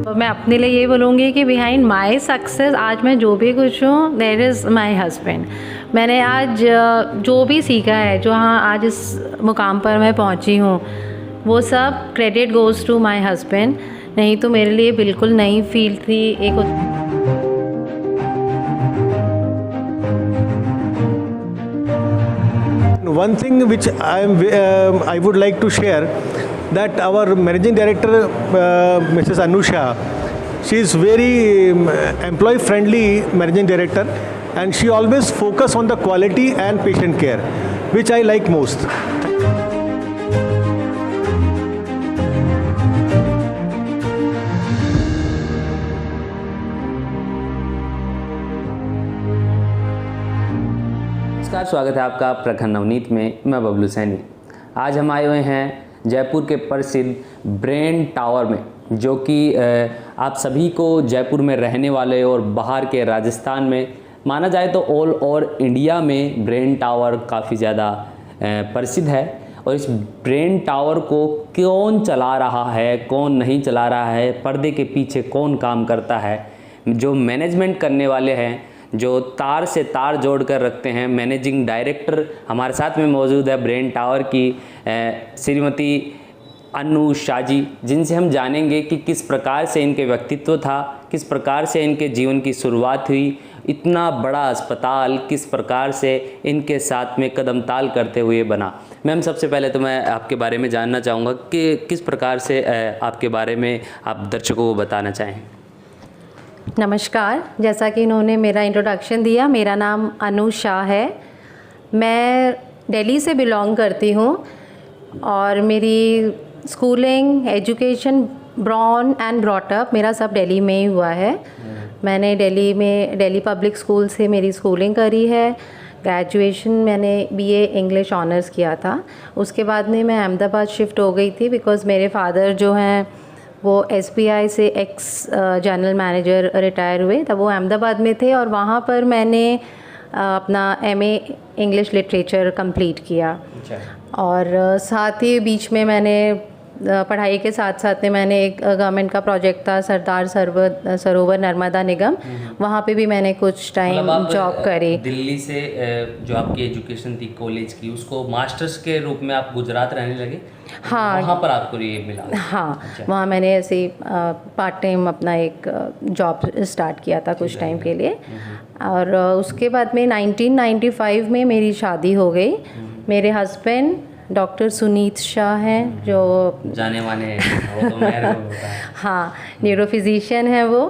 तो मैं अपने लिए ये बोलूँगी कि बिहाइंड माई सक्सेस आज मैं जो भी कुछ हूँ देयर इज़ माई हस्बैंड। मैंने आज जो भी सीखा है, जो हाँ आज इस मुकाम पर मैं पहुँची हूँ, वो सब credit goes to my husband. नहीं तो मेरे लिए बिल्कुल नई फील्ड थी एक। One thing which I would like to share, that our managing director, Mrs. Anusha, she is very employee friendly managing director, and she always focus on the quality and patient care, which I like most. नमस्कार, स्वागत है आपका प्रखर नवनीत में। मैं बबलू सैनी। आज हम आए हुए हैं जयपुर के प्रसिद्ध ब्रेन टावर में, जो कि आप सभी को जयपुर में रहने वाले और बाहर के राजस्थान में माना जाए तो ऑल ओवर इंडिया में ब्रेन टावर काफ़ी ज़्यादा प्रसिद्ध है। और इस ब्रेन टावर को कौन चला रहा है, कौन नहीं चला रहा है, पर्दे के पीछे कौन काम करता है, जो मैनेजमेंट करने वाले हैं, जो तार से तार जोड़ कर रखते हैं, मैनेजिंग डायरेक्टर हमारे साथ में मौजूद है ब्रेन टावर की श्रीमती अनु शाह जी, जिनसे हम जानेंगे कि किस प्रकार से इनके व्यक्तित्व था, किस प्रकार से इनके जीवन की शुरुआत हुई, इतना बड़ा अस्पताल किस प्रकार से इनके साथ में कदम ताल करते हुए बना। मैम, सबसे पहले तो मैं आपके बारे में जानना चाहूँगा कि किस प्रकार से आपके बारे में आप दर्शकों को बताना चाहें। नमस्कार, जैसा कि इन्होंने मेरा इंट्रोडक्शन दिया, मेरा नाम अनु शाह है। मैं दिल्ली से बिलोंग करती हूँ और मेरी schooling, education, born and brought up मेरा सब दिल्ली में ही हुआ है। मैंने दिल्ली पब्लिक स्कूल से मेरी स्कूलिंग करी है। ग्रेजुएशन मैंने बीए इंग्लिश ऑनर्स किया था। उसके बाद में मैं अहमदाबाद शिफ्ट हो गई थी, बिकॉज़ मेरे फादर जो हैं वो SBI से एक्स जनरल मैनेजर रिटायर हुए, तब वो अहमदाबाद में थे और वहाँ पर मैंने अपना MA इंग्लिश लिटरेचर कंप्लीट किया। और साथ ही बीच में मैंने पढ़ाई के साथ साथ में मैंने एक गवर्नमेंट का प्रोजेक्ट था सरदार सरोवर नर्मदा निगम, वहाँ पे भी मैंने कुछ टाइम जॉब करी। दिल्ली से जो आपकी एजुकेशन थी कॉलेज की, उसको मास्टर्स के रूप में आप गुजरात रहने लगे? हाँ, वहाँ पर आपको ये मिला? हाँ, वहाँ मैंने ऐसे पार्ट टाइम अपना एक जॉब स्टार्ट किया था कुछ टाइम के लिए। और उसके बाद में 1995 में मेरी शादी हो गई। मेरे हस्बैंड डॉक्टर सुनीत शाह हैं, जो जाने माने हैं, वो तो मेरे को होता है। हाँ, न्यूरोफिजिशियन है वो।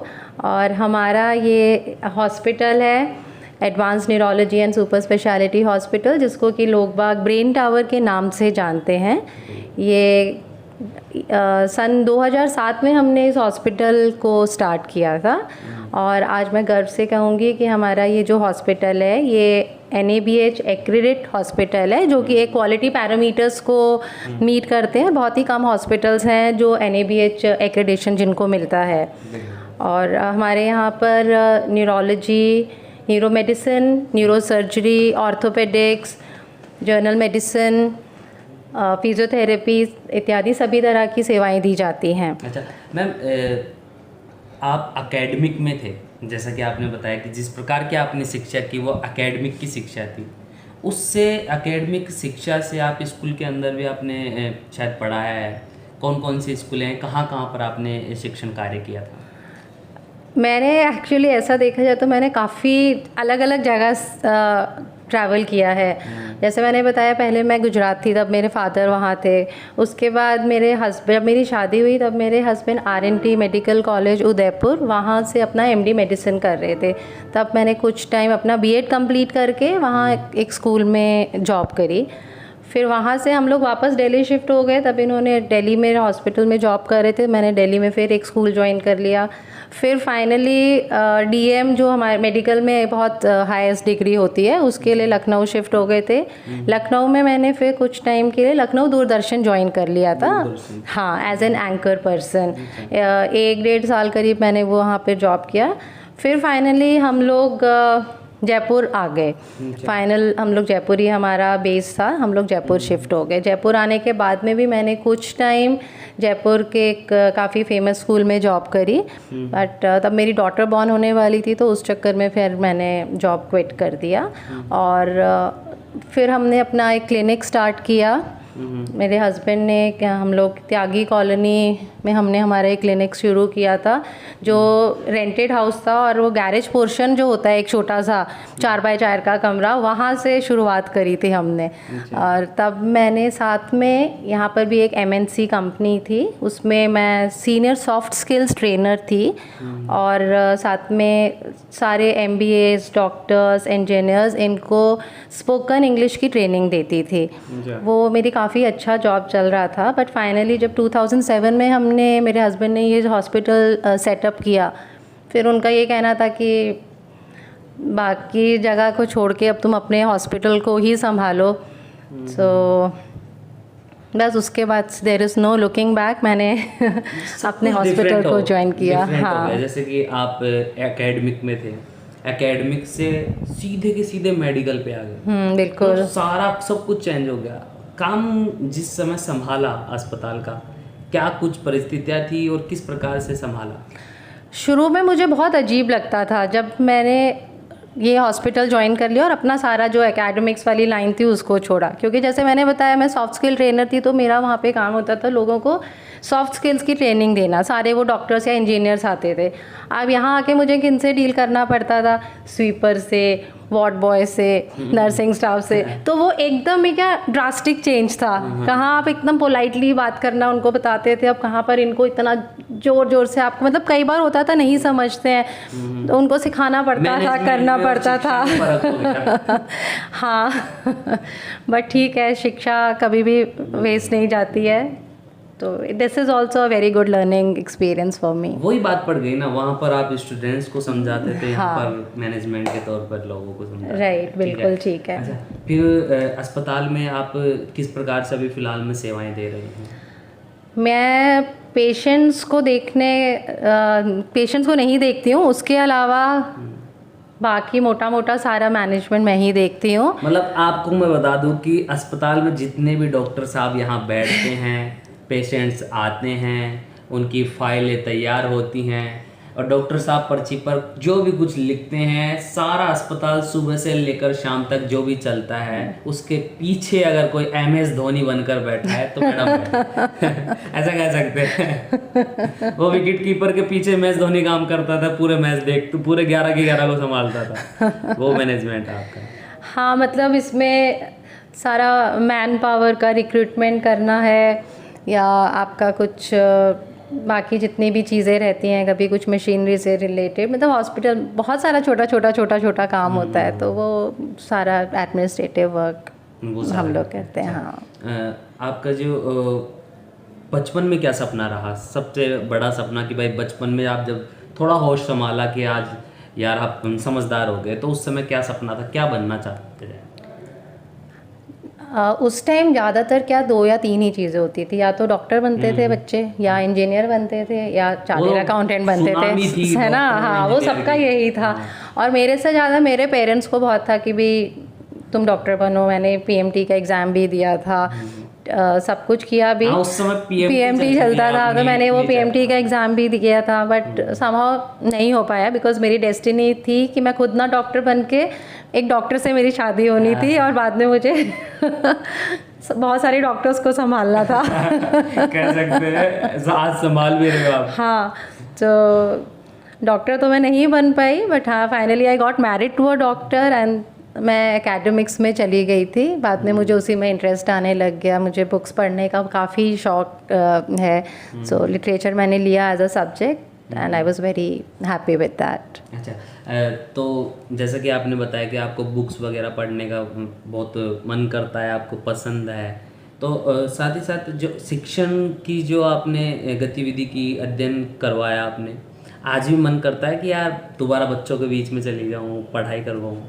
और हमारा ये हॉस्पिटल है advance neurology and super speciality hospital, जिसको कि लोग बाग ब्रेन टावर के नाम से जानते हैं। ये सन 2007 में हमने इस हॉस्पिटल को स्टार्ट किया था और आज मैं गर्व से कहूँगी कि हमारा ये जो हॉस्पिटल है ये NABH एक्रेडिट हॉस्पिटल है, जो कि एक क्वालिटी पैरामीटर्स को मीट करते हैं। बहुत ही कम हॉस्पिटल्स हैं जो NABH एक्रेडिशन जिनको मिलता है। और हमारे यहाँ पर neurology, neuro medicine, neuro surgery, orthopaedics, journal medicine, physiotherapy इत्यादि सभी तरह की सेवाएं दी जाती हैं। अच्छा मैम, आप एकेडमिक में थे, जैसा कि आपने बताया कि जिस प्रकार की आपने शिक्षा की वो एकेडमिक की शिक्षा थी। उससे एकेडमिक शिक्षा से आप स्कूल के अंदर भी आपने शायद पढ़ाया है। कौन कौन सी स्कूलें हैं, कहाँ कहाँ पर आपने शिक्षण कार्य किया था? मैंने एक्चुअली ऐसा देखा जाए तो मैंने काफ़ी अलग अलग जगह ट्रैवल किया है। जैसे मैंने बताया, पहले मैं गुजरात थी, तब मेरे फादर वहाँ थे। उसके बाद मेरे हस्बैंड, जब मेरी शादी हुई तब मेरे husband RNT medical college Udaipur वहाँ से अपना MD मेडिसिन कर रहे थे। तब मैंने कुछ टाइम अपना B.Ed कंप्लीट करके वहाँ एक स्कूल में जॉब करी। फिर वहाँ से हम लोग वापस दिल्ली शिफ्ट हो गए। तब इन्होंने दिल्ली में हॉस्पिटल में जॉब कर रहे थे, मैंने दिल्ली में फिर एक स्कूल ज्वाइन कर लिया। फिर फाइनली DM जो हमारे मेडिकल में बहुत हाईएस्ट डिग्री होती है, उसके लिए लखनऊ शिफ्ट हो गए थे। लखनऊ में मैंने फिर कुछ टाइम के लिए लखनऊ दूरदर्शन ज्वाइन कर लिया था। हाँ, एज एन एंकर पर्सन 1-1.5 साल करीब मैंने वो वहाँ पर जॉब किया। फिर फाइनली हम लोग जयपुर आ गए। फाइनल हम लोग जयपुर ही हमारा बेस था, हम लोग जयपुर शिफ्ट हो गए। जयपुर आने के बाद में भी मैंने कुछ टाइम जयपुर के एक काफ़ी फेमस स्कूल में जॉब करी, बट तब मेरी डॉटर बॉर्न होने वाली थी, तो उस चक्कर में फिर मैंने जॉब क्विट कर दिया। और फिर हमने अपना एक क्लिनिक स्टार्ट किया। मेरे हस्बैंड ने, क्या हम लोग त्यागी कॉलोनी में हमने हमारा एक क्लिनिक शुरू किया था, जो रेंटेड हाउस था, और वो गैरेज पोर्शन जो होता है एक छोटा सा 4x4 का कमरा, वहाँ से शुरुआत करी थी हमने। और तब मैंने साथ में यहाँ पर भी एक MNC कंपनी थी, उसमें मैं सीनियर सॉफ्ट स्किल्स ट्रेनर थी, और साथ में सारे MBAs, डॉक्टर्स, इंजीनियर्स, इनको स्पोकन इंग्लिश की ट्रेनिंग देती थी। वो मेरी काफ़ी अच्छा जॉब चल रहा था, बट फाइनली जब 2007 में हमने, मेरे हस्बैंड ने ये हॉस्पिटल सेटअप किया, फिर उनका ये कहना था कि बाकी जगह को छोड़ के अब तुम अपने हॉस्पिटल को ही संभालो। सो बस उसके बाद there is no looking back, मैंने अपने हॉस्पिटल को ज्वाइन किया। हाँ, जैसे कि आप एकेडमिक में थे, एकेडमिक से सीधे के सीधे मेडिकल पे आ गए। बिल्कुल। तो सारा सब कुछ चेंज हो गया। काम जिस समय संभाला अस्पताल का, क्या कुछ परिस्थितियाँ थी और किस प्रकार से संभाला? शुरू में मुझे बहुत अजीब लगता था जब मैंने ये हॉस्पिटल ज्वाइन कर लिया और अपना सारा जो एकेडमिक्स वाली लाइन थी उसको छोड़ा, क्योंकि जैसे मैंने बताया मैं सॉफ्ट स्किल ट्रेनर थी, तो मेरा वहाँ पे काम होता था लोगों को सॉफ्ट स्किल्स की ट्रेनिंग देना। सारे वो डॉक्टर्स या इंजीनियर्स आते थे। अब यहाँ आके मुझे किन से डील करना पड़ता था? स्वीपर से, वार्ड बॉय से, नर्सिंग स्टाफ से। तो वो एकदम ही क्या ड्रास्टिक चेंज था। कहाँ आप एकदम पोलाइटली बात करना उनको बताते थे, अब कहाँ पर इनको इतना ज़ोर ज़ोर से आपको, मतलब कई बार होता था नहीं समझते हैं तो उनको सिखाना पड़ता था, करना पड़ता था। हाँ बट ठीक है, शिक्षा कभी भी वेस्ट नहीं जाती है, तो this is also a very good learning experience for me. वही बात पड़ गई ना, वहाँ पर आप स्टूडेंट्स को समझाते थे, यहाँ पर मैनेजमेंट के तौर पर लोगों को समझाते थे। राइट, बिल्कुल ठीक है। अच्छा, फिर अस्पताल में आप किस प्रकार से अभी फ़िलहाल में सेवाएं दे रही हैं? मैं पेशेंट्स को पेशेंट्स को नहीं देखती हूँ, उसके अलावा बाकी मोटा मोटा सारा मैनेजमेंट मैं ही देखती हूँ। मतलब आपको मैं बता दूं कि अस्पताल में जितने भी डॉक्टर साहब यहाँ बैठते हैं, पेशेंट्स आते हैं, उनकी फाइलें तैयार होती हैं, और डॉक्टर साहब पर्ची पर जो भी कुछ लिखते हैं, सारा अस्पताल सुबह से लेकर शाम तक जो भी चलता है, उसके पीछे अगर कोई MS धोनी बनकर बैठा है तो मैडम ऐसा कह सकते हैं। वो विकेट कीपर के पीछे MS धोनी काम करता था, पूरे मैच देख, तो पूरे 11 के 11 को संभालता था। वो मैनेजमेंट आपका? हाँ, मतलब इसमें सारा मैन पावर का रिक्रूटमेंट करना है, या आपका कुछ बाकी जितनी भी चीज़ें रहती हैं, कभी कुछ मशीनरी से रिलेटेड, मतलब हॉस्पिटल बहुत सारा छोटा काम होता है, तो वो सारा एडमिनिस्ट्रेटिव वर्क हम लोग करते हैं। हाँ, आपका जो बचपन में क्या सपना रहा, सबसे बड़ा सपना, कि भाई बचपन में आप जब थोड़ा होश संभाला कि आज यार आप समझदार हो गए, तो उस समय क्या सपना था, क्या बनना चाहते थे? उस टाइम ज़्यादातर क्या 2 या 3 ही चीज़ें होती थी, या तो डॉक्टर बनते थे बच्चे, या इंजीनियर बनते थे, या चार्टर्ड अकाउंटेंट बनते थे, है ना। हाँ, वो सबका यही था। और मेरे से ज़्यादा मेरे पेरेंट्स को बहुत था कि भी तुम डॉक्टर बनो। मैंने PMT का एग्ज़ाम भी दिया था, सब कुछ किया भी। उस समय PMT चलता था, तो मैंने वो PMT का एग्ज़ाम भी दिया था, बट समहाउ नहीं हो पाया, बिकॉज मेरी डेस्टिनी थी कि मैं खुद ना डॉक्टर बन के, एक डॉक्टर से मेरी शादी होनी थी, और बाद में मुझे बहुत सारे डॉक्टर्स को संभालना था। कह सकते हैं आज संभाल भी रहे हो आप। हाँ, तो डॉक्टर तो मैं नहीं बन पाई, बट हाँ finally I got married to a doctor, and मैं एकेडमिक्स में चली गई थी। बाद में मुझे उसी में इंटरेस्ट आने लग गया, मुझे बुक्स पढ़ने का काफ़ी शौक है, सो लिटरेचर मैंने लिया as a subject, and I was very happy with that. अच्छा, तो जैसा कि आपने बताया कि आपको बुक्स वगैरह पढ़ने का बहुत मन करता है, आपको पसंद है, तो साथ ही साथ जो शिक्षण की जो आपने गतिविधि की, अध्ययन करवाया आपने, आज भी मन करता है कि यार दोबारा बच्चों के बीच में चली जाऊँ, पढ़ाई करवाऊँ?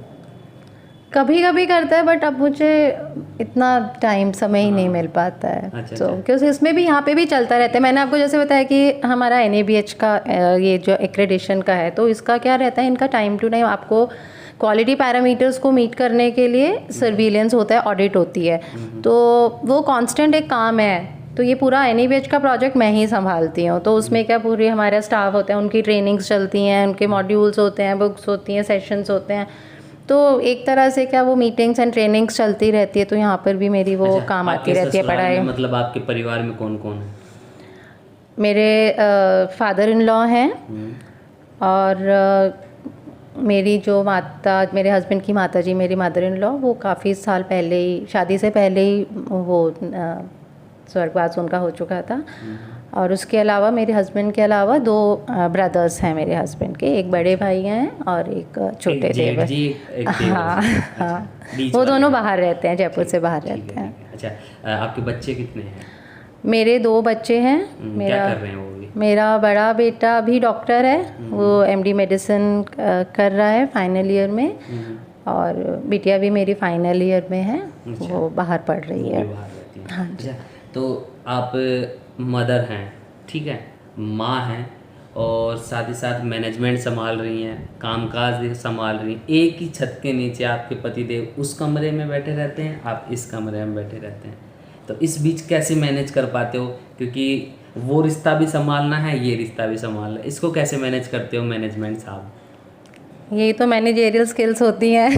कभी कभी करता है, बट अब मुझे इतना टाइम समय ही नहीं मिल पाता है। अच्छा, तो क्योंकि इसमें भी यहाँ पे भी चलता रहता है। मैंने आपको जैसे बताया कि हमारा NABH का ये जो एक्रेडिशन का है, तो इसका क्या रहता है, इनका टाइम टू टाइम आपको क्वालिटी पैरामीटर्स को मीट करने के लिए सर्विलेंस होता है, ऑडिट होती है, तो वो कांस्टेंट एक काम है। तो ये पूरा NABH का प्रोजेक्ट मैं ही संभालती हूँ। तो उसमें क्या पूरी हमारा स्टाफ होता है, उनकी ट्रेनिंग्स चलती हैं, उनके मॉड्यूल्स होते हैं, बुक्स होती हैं, सेशंस होते हैं। तो एक तरह से क्या वो मीटिंग्स एंड ट्रेनिंग्स चलती रहती है। तो यहाँ पर भी मेरी वो काम आती रहती है पढ़ाई। मतलब आपके परिवार में कौन कौन है? मेरे फादर इन लॉ हैं और मेरी जो मेरे हस्बैंड की माता जी, मेरी मदर इन लॉ, वो काफ़ी साल पहले ही, शादी से पहले ही वो स्वर्गवास उनका हो चुका था। और उसके अलावा मेरे हस्बैंड के अलावा 2 ब्रदर्स हैं मेरे हस्बैंड के, एक बड़े भाई हैं और एक छोटे देवर। हाँ हाँ, वो दोनों बाहर रहते हैं, जयपुर से बाहर रहते हैं। अच्छा, आपके बच्चे कितने हैं? मेरे 2 बच्चे हैं। क्या कर रहे हैं वो भी? मेरा बड़ा बेटा अभी डॉक्टर है, वो MD मेडिसिन कर रहा है फाइनल ईयर में, और बिटिया भी मेरी फाइनल ईयर में है, वो बाहर पढ़ रही है। हाँ जी। अच्छा, तो आप मदर हैं, ठीक है, माँ हैं, और साथ ही साथ मैनेजमेंट संभाल रही हैं, कामकाज संभाल रही हैं। एक ही छत के नीचे आपके पतिदेव उस कमरे में बैठे रहते हैं, आप इस कमरे में बैठे रहते हैं। तो इस बीच कैसे मैनेज कर पाते हो? क्योंकि वो रिश्ता भी संभालना है, ये रिश्ता भी संभालना है, इसको कैसे मैनेज करते हो मैनेजमेंट साहब? यही तो मैनेजेरियल स्किल्स होती हैं।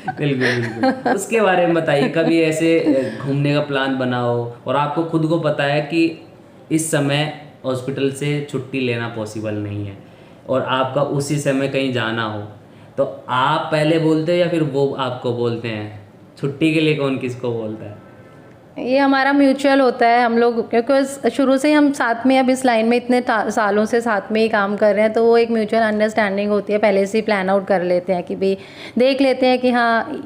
बिल्कुल बिल्कुल। उसके बारे में बताइए, कभी ऐसे घूमने का प्लान बनाओ और आपको खुद को पता है कि इस समय हॉस्पिटल से छुट्टी लेना पॉसिबल नहीं है और आपका उसी समय कहीं जाना हो, तो आप पहले बोलते हो या फिर वो आपको बोलते हैं? छुट्टी के लिए कौन किसको बोलता है? ये हमारा म्यूचुअल होता है, हम लोग, क्योंकि शुरू से ही हम साथ में, अब इस लाइन में इतने सालों से साथ में ही काम कर रहे हैं, तो वो एक म्यूचुअल अंडरस्टैंडिंग होती है। पहले से ही प्लान आउट कर लेते हैं कि भाई देख लेते हैं कि हाँ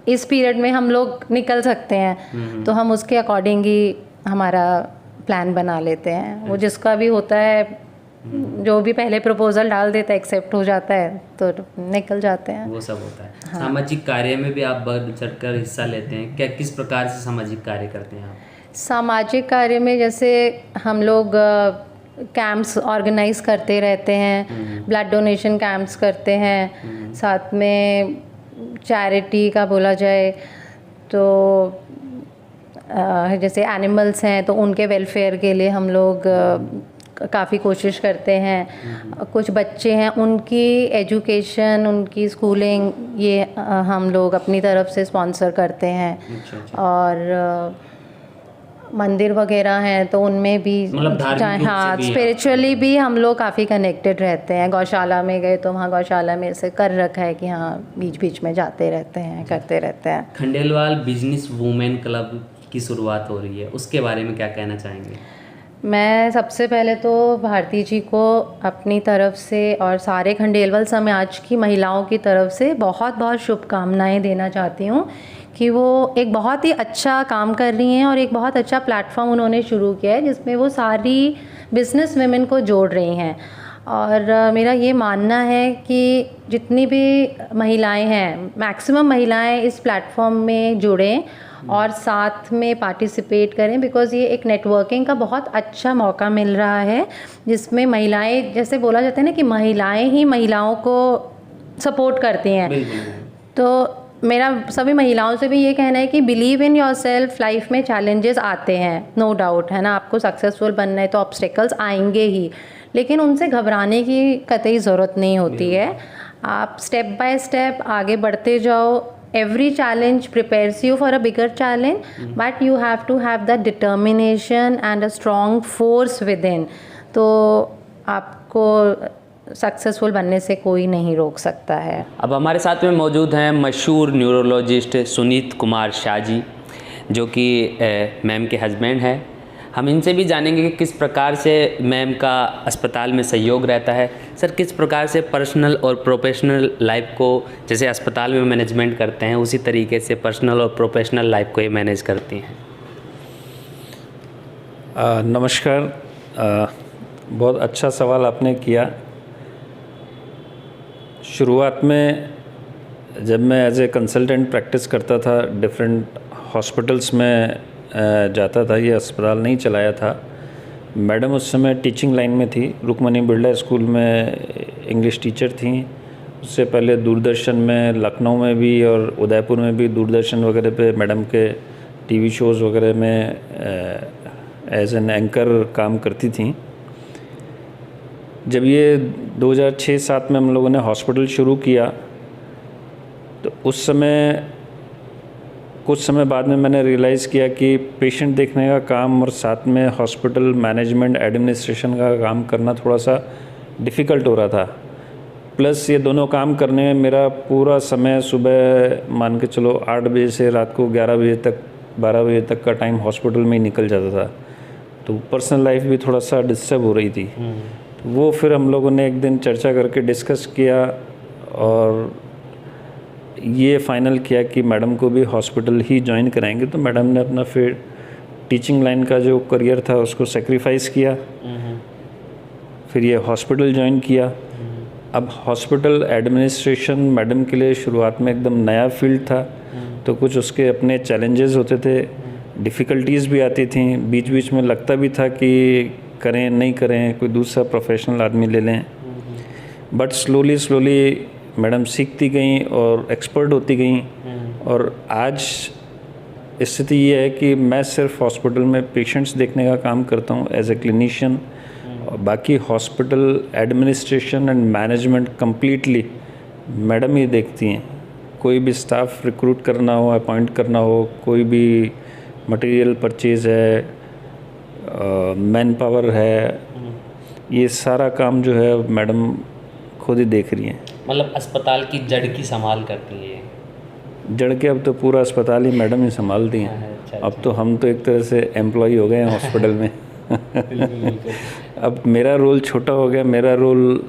इस पीरियड में हम लोग निकल सकते हैं, तो हम उसके अकॉर्डिंग ही हमारा प्लान बना लेते हैं। वो जिसका भी होता है, जो भी पहले प्रपोजल डाल देता है, एक्सेप्ट हो जाता है, तो निकल जाते हैं। वो सब होता है। हाँ। सामाजिक कार्य में भी आप बढ़ चढ़कर हिस्सा लेते हैं क्या? किस प्रकार से सामाजिक कार्य करते हैं आप? सामाजिक कार्य में जैसे हम लोग कैंप्स ऑर्गेनाइज करते रहते हैं, ब्लड डोनेशन कैंप्स करते हैं, साथ में चैरिटी का बोला जाए तो जैसे एनिमल्स हैं तो उनके वेलफेयर के लिए हम लोग काफ़ी कोशिश करते हैं। कुछ बच्चे हैं, उनकी एजुकेशन, उनकी स्कूलिंग, ये हम लोग अपनी तरफ से स्पॉन्सर करते हैं। और मंदिर वगैरह हैं तो उनमें भी, हाँ, स्पिरिचुअली भी हम लोग काफ़ी कनेक्टेड रहते हैं। गौशाला में गए तो वहाँ गौशाला में से कर रखा है कि हाँ बीच बीच में जाते रहते हैं, करते रहते हैं। खंडेलवाल बिजनेस वुमेन क्लब की शुरुआत हो रही है, उसके बारे में क्या कहना चाहेंगे? मैं सबसे पहले तो भारती जी को अपनी तरफ से और सारे खंडेलवाल समाज की महिलाओं की तरफ से बहुत बहुत शुभकामनाएं देना चाहती हूँ कि वो एक बहुत ही अच्छा काम कर रही हैं और एक बहुत अच्छा प्लेटफॉर्म उन्होंने शुरू किया है जिसमें वो सारी बिजनेस वुमेन को जोड़ रही हैं। और मेरा ये मानना है कि जितनी भी महिलाएं हैं, मैक्सिमम महिलाएं इस प्लेटफॉर्म में जुड़ें और साथ में पार्टिसिपेट करें, बिकॉज़ ये एक नेटवर्किंग का बहुत अच्छा मौका मिल रहा है जिसमें महिलाएं, जैसे बोला जाता है ना कि महिलाएं ही महिलाओं को सपोर्ट करती हैं। तो मेरा सभी महिलाओं से भी ये कहना है कि बिलीव इन योरसेल्फ। लाइफ में चैलेंजेस आते हैं, नो डाउट, है ना, आपको सक्सेसफुल बनना है तो ऑब्स्टेकल्स आएंगे ही, लेकिन उनसे घबराने की कतई ज़रूरत नहीं होती है। आप स्टेप बाय स्टेप आगे बढ़ते जाओ। Every challenge prepares you for a bigger challenge, but you have to have that determination and a strong force within. तो आपको सक्सेसफुल बनने से कोई नहीं रोक सकता है। अब हमारे साथ में मौजूद हैं मशहूर न्यूरोलॉजिस्ट सुनीत कुमार शाह जी, जो कि मैम के हस्बैंड हैं। हम इनसे भी जानेंगे कि किस प्रकार से मैम का अस्पताल में सहयोग रहता है। सर, किस प्रकार से पर्सनल और प्रोफेशनल लाइफ को, जैसे अस्पताल में मैनेजमेंट करते हैं, उसी तरीके से पर्सनल और प्रोफेशनल लाइफ को ये मैनेज करती हैं? नमस्कार, बहुत अच्छा सवाल आपने किया। शुरुआत में जब मैं एज ए कंसल्टेंट प्रैक्टिस करता था, डिफरेंट हॉस्पिटल्स में जाता था, ये अस्पताल नहीं चलाया था। मैडम उस समय टीचिंग लाइन में थी, रुक्मणी बिरला स्कूल में इंग्लिश टीचर थी उससे पहले दूरदर्शन में, लखनऊ में भी और उदयपुर में भी दूरदर्शन वगैरह पे मैडम के टीवी शोज़ वगैरह में एज एन एंकर काम करती थी। जब ये 2006-07 में हम लोगों ने हॉस्पिटल शुरू किया तो उस समय कुछ समय बाद में मैंने रियलाइज़ किया कि पेशेंट देखने का काम और साथ में हॉस्पिटल मैनेजमेंट एडमिनिस्ट्रेशन का काम करना थोड़ा सा डिफ़िकल्ट हो रहा था। प्लस ये दोनों काम करने में मेरा पूरा समय सुबह मान के चलो 8 बजे से रात को 11 बजे तक 12 बजे तक का टाइम हॉस्पिटल में ही निकल जाता था, तो पर्सनल लाइफ भी थोड़ा सा डिस्टर्ब हो रही थी। तो वो फिर हम लोगों ने एक दिन चर्चा करके डिस्कस किया और ये फाइनल किया कि मैडम को भी हॉस्पिटल ही ज्वाइन कराएंगे। तो मैडम ने अपना फिर टीचिंग लाइन का जो करियर था उसको सेक्रीफाइस किया, फिर ये हॉस्पिटल ज्वाइन किया। अब हॉस्पिटल एडमिनिस्ट्रेशन मैडम के लिए शुरुआत में एकदम नया फील्ड था, तो कुछ उसके अपने चैलेंजेस होते थे, डिफ़िकल्टीज़ भी आती थी, बीच बीच में लगता भी था कि करें नहीं करें, कोई दूसरा प्रोफेशनल आदमी ले लें। बट स्लोली मैडम सीखती गई और एक्सपर्ट होती गई और आज स्थिति ये है कि मैं सिर्फ हॉस्पिटल में पेशेंट्स देखने का काम करता हूँ एज ए क्लिनिशियन, और बाकी hospital administration and management completely madam ही देखती हैं। कोई भी स्टाफ रिक्रूट करना हो, अपॉइंट करना हो, कोई भी मटेरियल परचेज़ है, मैन पावर है, ये सारा काम जो है मैडम खुद ही देख रही हैं। मतलब अस्पताल की जड़ की संभाल करती है। जड़ के अब तो पूरा अस्पताल ही मैडम ही संभालती हैं। अच्छा। अब तो हम तो एक तरह से एम्प्लॉय हो गए हैं हॉस्पिटल में। अब मेरा रोल छोटा हो गया, मेरा रोल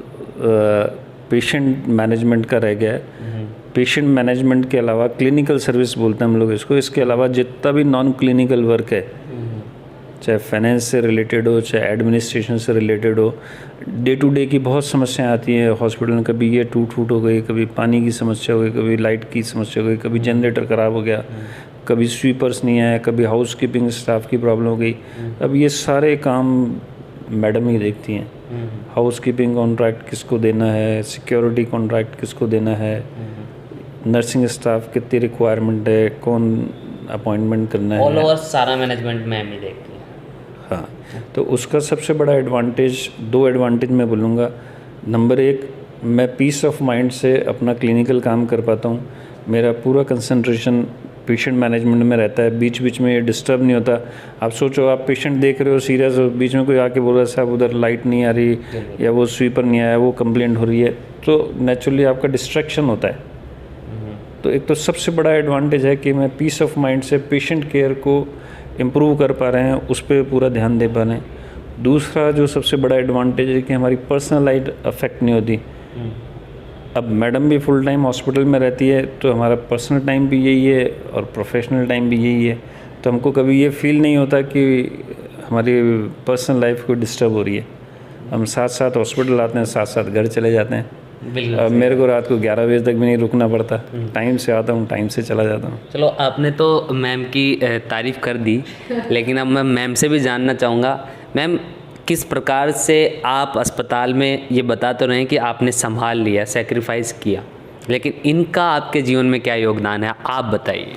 पेशेंट मैनेजमेंट का रह गया है। पेशेंट मैनेजमेंट के अलावा क्लिनिकल सर्विस बोलते हैं हम लोग इसको, इसके अलावा जितना भी नॉन क्लिनिकल वर्क है, चाहे फाइनेंस से रिलेटेड हो, चाहे एडमिनिस्ट्रेशन से रिलेटेड हो, डे टू डे की बहुत समस्याएं आती हैं हॉस्पिटल में। कभी ये टूट हो गई, कभी पानी की समस्या हो गई, कभी लाइट की समस्या हो गई, कभी जनरेटर ख़राब हो गया, कभी स्वीपर्स नहीं आए, कभी हाउस कीपिंग स्टाफ की प्रॉब्लम हो गई। अब ये सारे काम मैडम ही देखती हैं। हाउस कीपिंग कॉन्ट्रैक्ट किसको देना है, सिक्योरिटी कॉन्ट्रैक्ट किसको देना है, नर्सिंग स्टाफ कितनी रिक्वायरमेंट है, कौन अपॉइंटमेंट करना है, ऑल ओवर सारा मैनेजमेंट मैम ही देखती है। हाँ, तो उसका सबसे बड़ा एडवांटेज, 2 एडवांटेज मैं बोलूँगा। नंबर 1, मैं पीस ऑफ माइंड से अपना क्लिनिकल काम कर पाता हूँ। मेरा पूरा कंसंट्रेशन पेशेंट मैनेजमेंट में रहता है, बीच बीच में डिस्टर्ब नहीं होता। आप सोचो, आप पेशेंट देख रहे हो सीरियस, और बीच में कोई आके बोल रहा है साहब उधर लाइट नहीं आ रही, या वो स्वीपर नहीं आया, वो कंप्लेंट हो रही है, तो नेचुरली आपका डिस्ट्रैक्शन होता है। तो एक तो सबसे बड़ा एडवांटेज है कि मैं पीस ऑफ माइंड से पेशेंट केयर को इम्प्रूव कर पा रहे हैं, उस पर पूरा ध्यान दे पा रहे हैं। दूसरा जो सबसे बड़ा एडवांटेज है कि हमारी पर्सनल लाइफ अफेक्ट नहीं होती। अब मैडम भी फुल टाइम हॉस्पिटल में रहती है, तो हमारा पर्सनल टाइम भी यही है और प्रोफेशनल टाइम भी यही है, तो हमको कभी ये फील नहीं होता कि हमारी पर्सनल लाइफ को डिस्टर्ब हो रही है। हम साथ साथ हॉस्पिटल आते हैं, साथ साथ घर चले जाते हैं। अब मेरे को रात को 11 बजे तक भी नहीं रुकना पड़ता, टाइम से आता हूँ, टाइम से चला जाता हूँ। चलो, आपने तो मैम की तारीफ़ कर दी, लेकिन अब मैं मैम से भी जानना चाहूँगा, मैम किस प्रकार से आप अस्पताल में, ये बता तो रहे हैं कि आपने संभाल लिया, सेक्रीफाइस किया, लेकिन इनका आपके जीवन में क्या योगदान है, आप बताइए।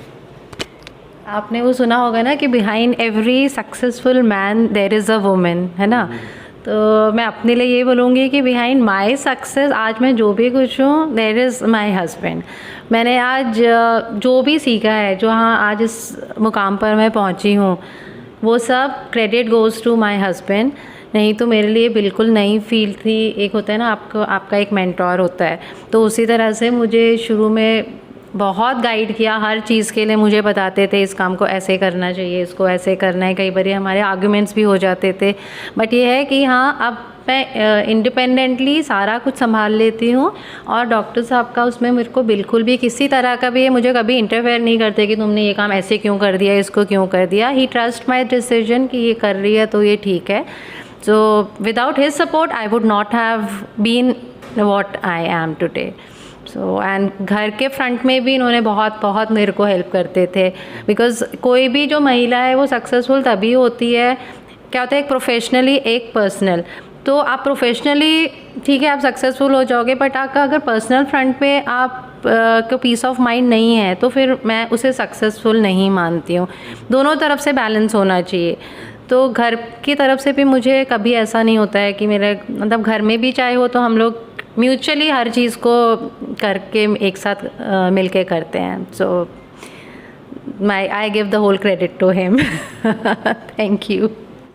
आपने वो सुना होगा ना कि behind every successful man there is a women, है ना। तो मैं अपने लिए ये बोलूँगी कि बिहाइंड माय सक्सेस, आज मैं जो भी कुछ हूँ, देयर इज़ माय हस्बैंड। मैंने आज जो भी सीखा है, जो हाँ आज इस मुकाम पर मैं पहुँची हूँ, वो सब credit goes to my husband. नहीं तो मेरे लिए बिल्कुल नई फील्ड थी। एक होता है ना, आपका एक मेंटोर होता है, तो उसी तरह से मुझे शुरू में बहुत गाइड किया, हर चीज़ के लिए मुझे बताते थे इस काम को ऐसे करना चाहिए, इसको ऐसे करना है। कई बार हमारे आर्गुमेंट्स भी हो जाते थे, बट ये है कि हाँ अब मैं इंडिपेंडेंटली सारा कुछ संभाल लेती हूँ। और डॉक्टर साहब का उसमें मेरे को बिल्कुल भी किसी तरह का भी मुझे कभी इंटरफेयर नहीं करते कि तुमने ये काम ऐसे क्यों कर दिया, इसको क्यों कर दिया। ही ट्रस्ट माई डिसीजन कि ये कर रही है तो ये ठीक है। So without his support I would not have been what I am today. So and घर के फ्रंट में भी इन्होंने बहुत मेरे को हेल्प करते थे, बिकॉज़ कोई भी जो महिला है वो सक्सेसफुल तभी होती है, क्या होता है, एक प्रोफेशनली एक पर्सनल। तो आप प्रोफेशनली ठीक है आप सक्सेसफुल हो जाओगे, बट आपका अगर पर्सनल फ्रंट पे आप को पीस ऑफ माइंड नहीं है तो फिर मैं उसे सक्सेसफुल नहीं मानती हूँ। दोनों तरफ से बैलेंस होना चाहिए। तो घर की तरफ से भी मुझे कभी ऐसा नहीं होता है कि मेरे मतलब घर में भी चाहे हो तो हम लोग म्यूचुअली हर चीज़ को करके एक साथ मिल के करते हैं। So I give the whole credit to him. Thank you.